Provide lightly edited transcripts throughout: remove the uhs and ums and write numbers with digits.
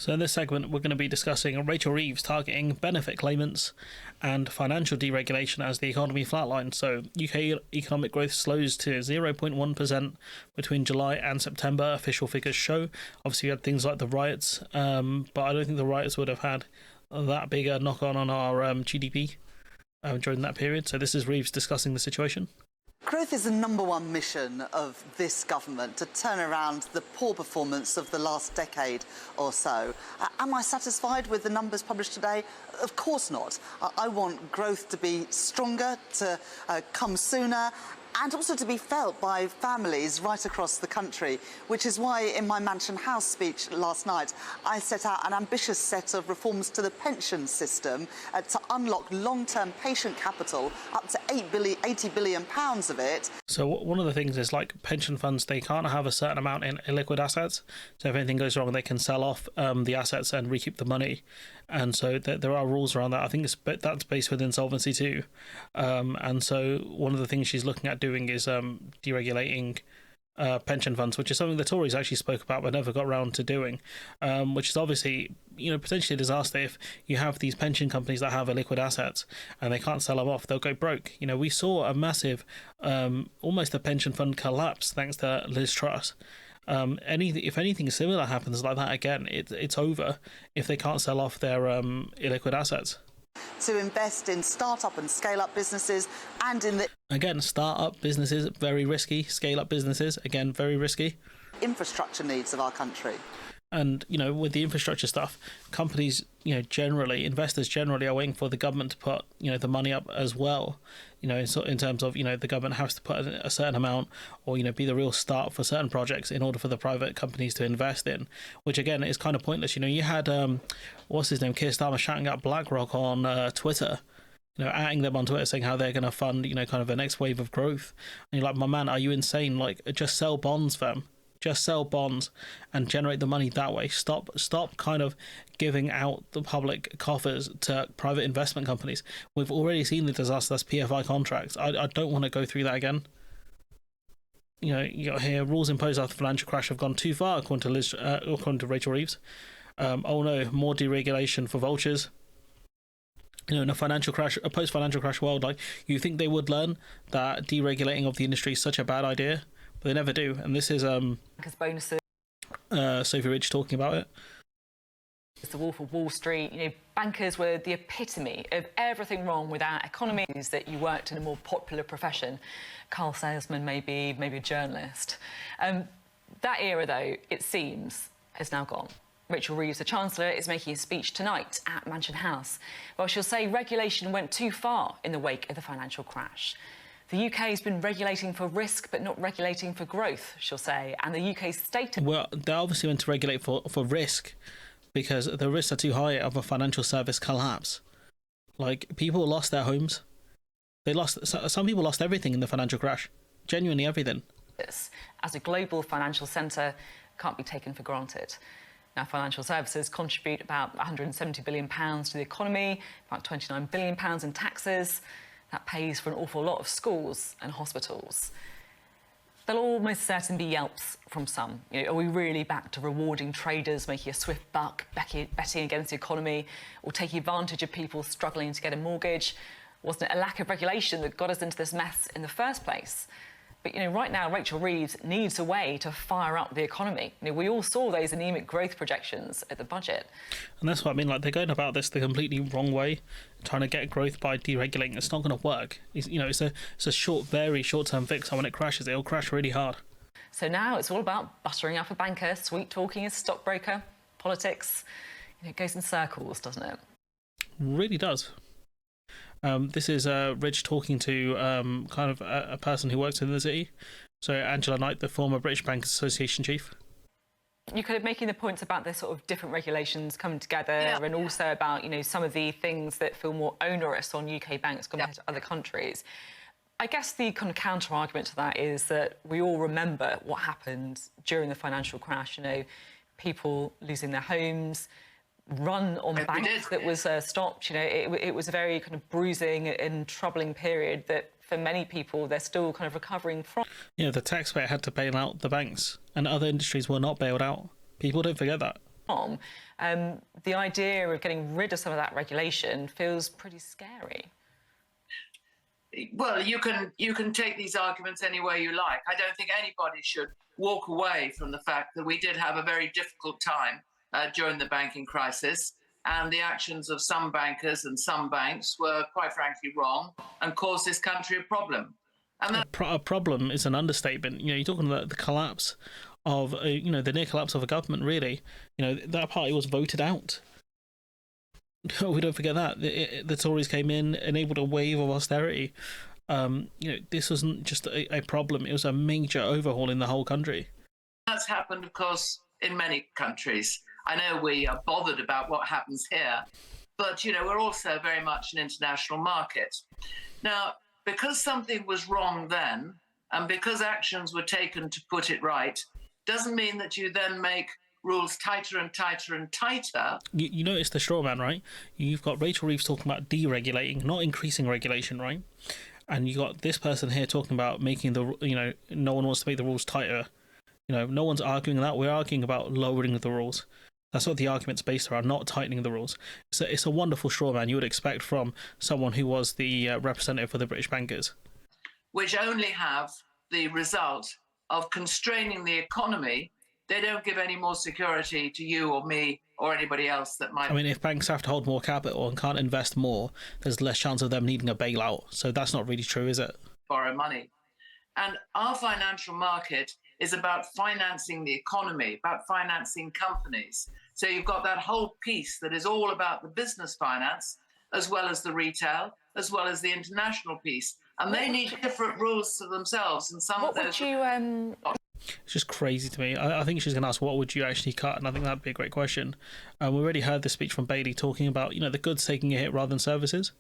So in this segment, we're going to be discussing Rachel Reeves targeting benefit claimants and financial deregulation as the economy flatlines. So UK economic growth slows to 0.1% between July and September, official figures show. Obviously, we had things like the riots, but I don't think the riots would have had that big a knock-on on our GDP during that period. So this is Reeves discussing the situation. Growth is the number one mission of this government, to turn around the poor performance of the last decade or so. Am I satisfied with the numbers published today? Of course not. I want growth to be stronger, to come sooner, and also to be felt by families right across the country, which is why in my Mansion House speech last night I set out an ambitious set of reforms to the pension system to unlock long-term patient capital, up to £80 billion of it. So one of the things is, like, pension funds, they can't have a certain amount in illiquid assets. So if anything goes wrong, they can sell off the assets and recoup the money. And so there are rules around that. I think that's based within Solvency too. And so one of the things she's looking at doing is deregulating pension funds, which is something the Tories actually spoke about but never got around to doing, which is obviously, potentially a disaster if you have these pension companies that have illiquid assets and they can't sell them off. They'll go broke. We saw a massive, almost a pension fund collapse thanks to Liz Truss. If anything similar happens like that again, it's over if they can't sell off their illiquid assets. To invest in start-up and scale-up businesses, and in the... Again, start-up businesses, very risky. Scale-up businesses, again, very risky. Infrastructure needs of our country. And, with the infrastructure stuff, companies, investors generally are waiting for the government to put, the money up as well. In terms of, the government has to put a certain amount or, be the real start for certain projects in order for the private companies to invest in, which, again, is kind of pointless. You had, what's his name, Keir Starmer shouting at BlackRock on Twitter, adding them on Twitter saying how they're going to fund, kind of the next wave of growth. And you're like, my man, are you insane? Like, just sell bonds, fam. Just sell bonds and generate the money that way. Stop kind of giving out the public coffers to private investment companies. We've already seen the disaster that's PFI contracts. I don't want to go through that again. You got here, rules imposed after the financial crash have gone too far, according to Rachel Reeves. Oh no, more deregulation for vultures. In a post-financial crash world, like, you think they would learn that deregulating of the industry is such a bad idea? But they never do, and this is bonuses. Sophie Ridge talking about it. It's the Wolf of Wall Street. Bankers were the epitome of everything wrong with our economy. That you worked in a more popular profession, car salesman, maybe a journalist. That era, though, it seems, has now gone. Rachel Reeves, the Chancellor, is making a speech tonight at Mansion House. Well, she'll say regulation went too far in the wake of the financial crash. The UK has been regulating for risk, but not regulating for growth, she'll say. And the UK's state... Well, they obviously went to regulate for risk because the risks are too high of a financial service collapse. Like, people lost their homes. Some people lost everything in the financial crash. Genuinely everything. This, as a global financial centre, can't be taken for granted. Now, financial services contribute about £170 billion to the economy, about £29 billion in taxes. That pays for an awful lot of schools and hospitals. There'll almost certainly be yelps from some. Are we really back to rewarding traders making a swift buck, betting against the economy, or taking advantage of people struggling to get a mortgage? Wasn't it a lack of regulation that got us into this mess in the first place? But, right now, Rachel Reeves needs a way to fire up the economy. We all saw those anemic growth projections at the budget. And that's what I mean. Like, they're going about this the completely wrong way, trying to get growth by deregulating. It's not going to work. It's a very short-term fix. And when it crashes, it'll crash really hard. So now it's all about buttering up a banker, sweet-talking a stockbroker, politics. It goes in circles, doesn't it? Really does. This is Ridge talking to kind of a person who works in the city. So Angela Knight, the former British Bankers Association chief. You're kind of making the points about the sort of different regulations coming together, and also about, some of the things that feel more onerous on UK banks compared to other countries. I guess the kind of counter-argument to that is that we all remember what happened during the financial crash, people losing their homes, run on banks that was stopped. It was a very kind of bruising and troubling period that for many people they're still kind of recovering from. The taxpayer had to bail out the banks and other industries were not bailed out. People don't forget that. The idea of getting rid of some of that regulation feels pretty scary. Well, you can take these arguments any way you like. I don't think anybody should walk away from the fact that we did have a very difficult time during the banking crisis, and the actions of some bankers and some banks were, quite frankly, wrong and caused this country a problem. And that A problem is an understatement. You're talking about the collapse of, the near collapse of a government. Really, that party was voted out. We don't forget that the Tories came in, enabled a wave of austerity. This wasn't just a problem; it was a major overhaul in the whole country. that's happened, of course, in many countries. I know we are bothered about what happens here, but we're also very much an international market. Now, because something was wrong then, and because actions were taken to put it right, doesn't mean that you then make rules tighter and tighter and tighter. You notice the straw man, right? You've got Rachel Reeves talking about deregulating, not increasing regulation, right? And you got this person here talking about making no one wants to make the rules tighter. No one's arguing that. We're arguing about lowering the rules. That's what the argument's based around, not tightening the rules. So it's a wonderful straw man you would expect from someone who was the representative for the British bankers. Which only have the result of constraining the economy. They don't give any more security to you or me or anybody else that might. I mean, if banks have to hold more capital and can't invest more, there's less chance of them needing a bailout. So that's not really true, is it? Borrow money. And our financial market is about financing the economy, about financing companies. So you've got that whole piece that is all about the business finance, as well as the retail, as well as the international piece. And they need different rules to themselves. And some of those. It's just crazy to me. I think she's going to ask, what would you actually cut? And I think that'd be a great question. We already heard the speech from Bailey talking about, the goods taking a hit rather than services.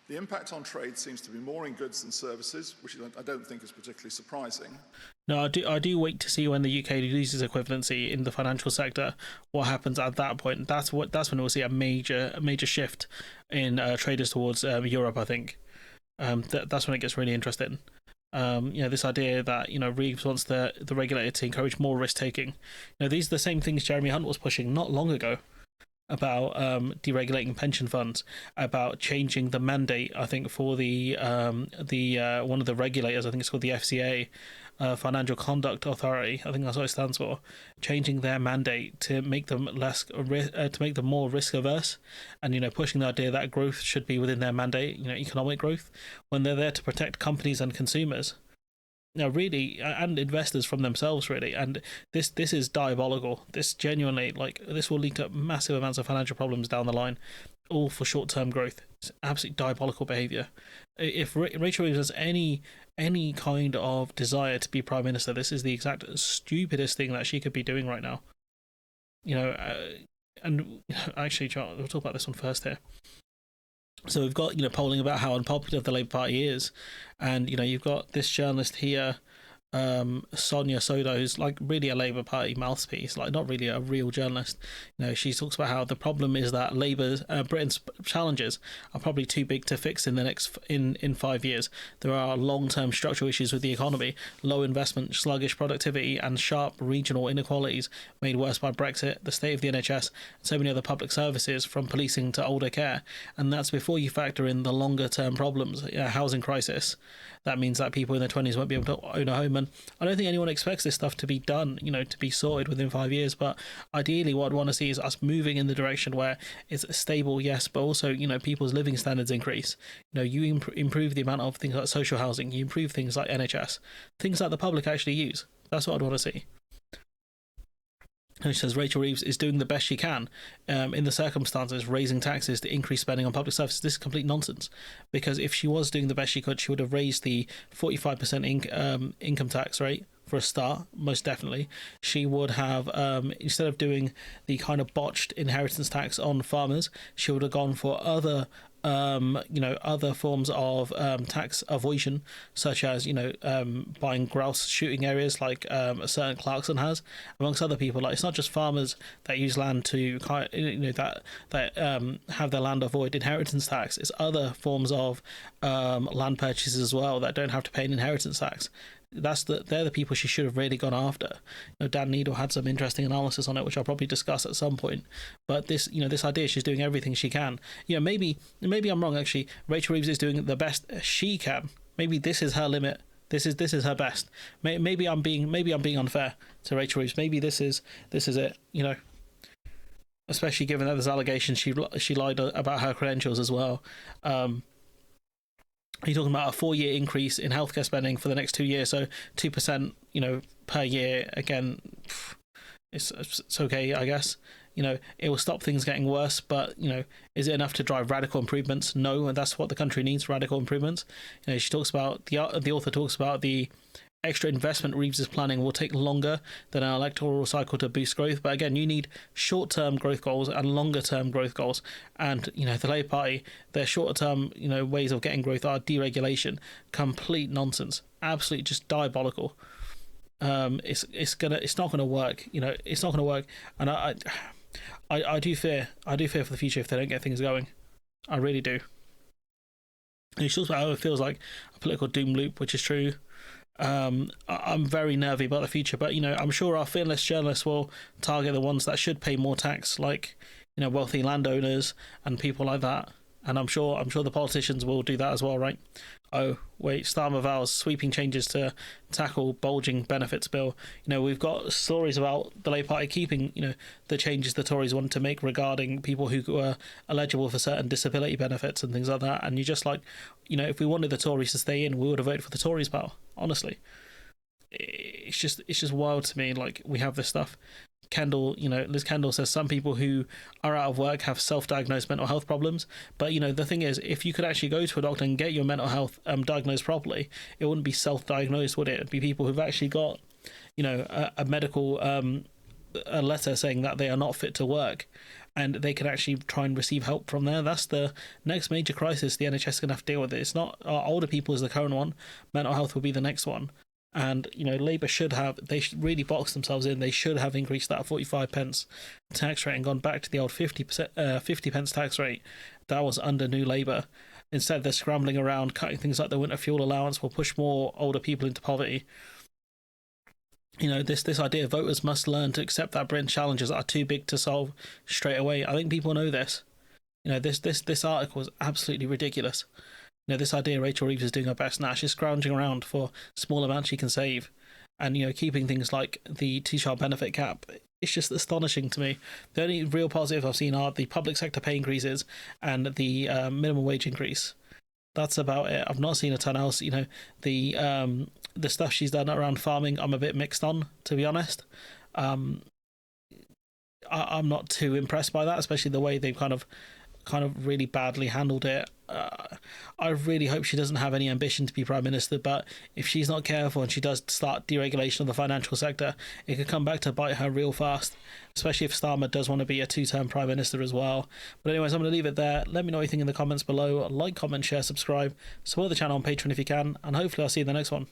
The impact on trade seems to be more in goods than services, which I don't think is particularly surprising. No, I do wait to see when the UK loses equivalency in the financial sector. What happens at that point? That's when we'll see a major shift in traders towards Europe. I think that's when it gets really interesting. This idea that Reeves wants the regulator to encourage more risk taking. These are the same things Jeremy Hunt was pushing not long ago about deregulating pension funds, about changing the mandate. I think for the one of the regulators, I think it's called the FCA, Financial Conduct Authority. I think that's what it stands for. Changing their mandate to make them more risk averse, and pushing the idea that growth should be within their mandate. Economic growth, when they're there to protect companies and consumers. Really, and investors from themselves, really. And this is diabolical. This genuinely, this will lead to massive amounts of financial problems down the line, all for short-term growth. It's absolutely diabolical behaviour. If Rachel Reeves has any kind of desire to be Prime Minister, this is the exact stupidest thing that she could be doing right now. Actually, we'll talk about this one first here. So we've got, polling about how unpopular the Labour Party is. And, you've got this journalist here, Sonia Soda, who's really a Labour Party mouthpiece, not really a real journalist. She talks about how the problem is that Britain's challenges are probably too big to fix in 5 years. There are long-term structural issues with the economy, low investment, sluggish productivity, and sharp regional inequalities made worse by Brexit, the state of the NHS, and so many other public services, from policing to older care. And that's before you factor in the longer-term problems, housing crisis. That means that people in their 20s won't be able to own a home. And I don't think anyone expects this stuff to be done, to be sorted within 5 years. But ideally, what I'd want to see is us moving in the direction where it's stable, yes, but also, people's living standards increase. You improve the amount of things like social housing, you improve things like NHS, things that the public actually use. That's what I'd want to see. She says Rachel Reeves is doing the best she can in the circumstances, raising taxes to increase spending on public services. This is complete nonsense, because if she was doing the best she could, she would have raised the 45% income tax rate for a start, most definitely. She would have, instead of doing the kind of botched inheritance tax on farmers, she would have gone for other forms of tax avoidance, such as buying grouse shooting areas like a certain Clarkson has, amongst other people. It's not just farmers that use land to that have their land avoid inheritance tax. It's other forms of land purchases as well that don't have to pay an inheritance tax. they're the people she should have really gone after. Dan Needle had some interesting analysis on it, which I'll probably discuss at some point. But this idea she's doing everything she can. Maybe I'm wrong actually. Rachel Reeves is doing the best she can. Maybe this is her limit. This is her best. Maybe I'm being unfair to Rachel Reeves. Maybe this is it. Especially given that there's allegations she lied about her credentials as well. You're talking about a 4-year increase in healthcare spending for the next 2 years, so 2%, per year. Again, it's okay, I guess. It will stop things getting worse, but is it enough to drive radical improvements? No, and that's what the country needs: radical improvements. She talks about the author talks about the extra investment Reeves is planning will take longer than an electoral cycle to boost growth. But again, you need short-term growth goals and longer-term growth goals. And the Labour Party, their shorter-term ways of getting growth are deregulation, complete nonsense, absolutely just diabolical. It's not gonna work. It's not gonna work. And I do fear for the future if they don't get things going. I really do. And she talks about how it feels like a political doom loop, which is true. I'm very nervy about the future, but I'm sure our fearless journalists will target the ones that should pay more tax, like wealthy landowners and people like that. And I'm sure the politicians will do that as well, right? Oh wait, Starmer vows sweeping changes to tackle bulging benefits bill. We've got stories about the Labour Party keeping the changes the Tories want to make regarding people who are eligible for certain disability benefits and things like that. And you just if we wanted the Tories to stay in, we would have voted for the Tories, pal. Honestly, it's just wild to me. Like, we have this stuff. Liz Kendall says some people who are out of work have self-diagnosed mental health problems. But the thing is, if you could actually go to a doctor and get your mental health diagnosed properly, it wouldn't be self-diagnosed, would it? It'd be people who've actually got a medical a letter saying that they are not fit to work, and they can actually try and receive help from there. That's the next major crisis the NHS is going to have to deal with. It's not older people is the current one. Mental health will be the next one. And Labour should really box themselves in. They should have increased that 45 pence tax rate and gone back to the old 50 pence tax rate that was under New Labour. Instead, they're scrambling around, cutting things like the winter fuel allowance will push more older people into poverty. This idea voters must learn to accept that Britain's challenges are too big to solve straight away. I think people know this. This article is absolutely ridiculous. This idea Rachel Reeves is doing her best now. She's scrounging around for small amounts she can save, and keeping things like the two-child benefit cap. It's just astonishing to me. The only real positives I've seen are the public sector pay increases and the minimum wage increase. That's about it. I've not seen a ton else. The stuff she's done around farming, I'm a bit mixed on, to be honest. I'm not too impressed by that, especially the way they've kind of really badly handled it. I really hope she doesn't have any ambition to be Prime Minister, but if she's not careful and she does start deregulation of the financial sector, it could come back to bite her real fast, especially if Starmer does want to be a 2-term Prime Minister as well. But anyways, I'm going to leave it there. Let me know what you think in the comments below. Like, comment, share, subscribe, support the channel on Patreon if you can, and hopefully I'll see you in the next one.